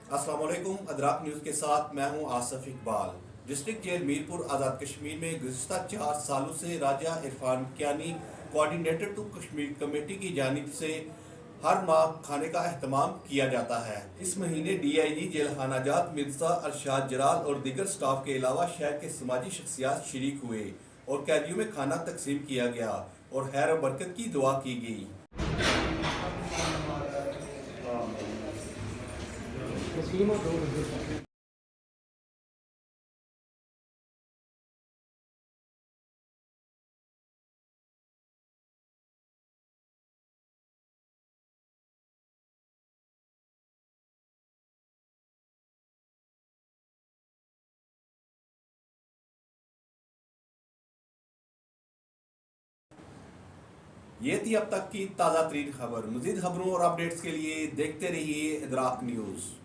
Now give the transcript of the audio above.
अस्सलाम वालेकुम। अदराक न्यूज़ के साथ मैं हूं आसिफ इकबाल। डिस्ट्रिक्ट जेल मीरपुर आज़ाद कश्मीर में गुज़िश्ता 4 सालों से Raja Irfan Kiani coordinator to Kashmir committee की जानिब से हर माह खाने का अहतमाम किया जाता है। इस महीने DIG जेल खानाजात मिर्ज़ा अरशाद जलाल और दीगर स्टाफ के अलावा शहर के समाजी शख्सियात शरीक हुए और कैदियों में खाना तकसीम किया गया और खैर और बरकत की दुआ की गई। ये थी अब तक की ताज़ा तरीन खबर। मज़ीद खबरों और अपडेट्स के लिए देखते रहिए इदराक न्यूज़।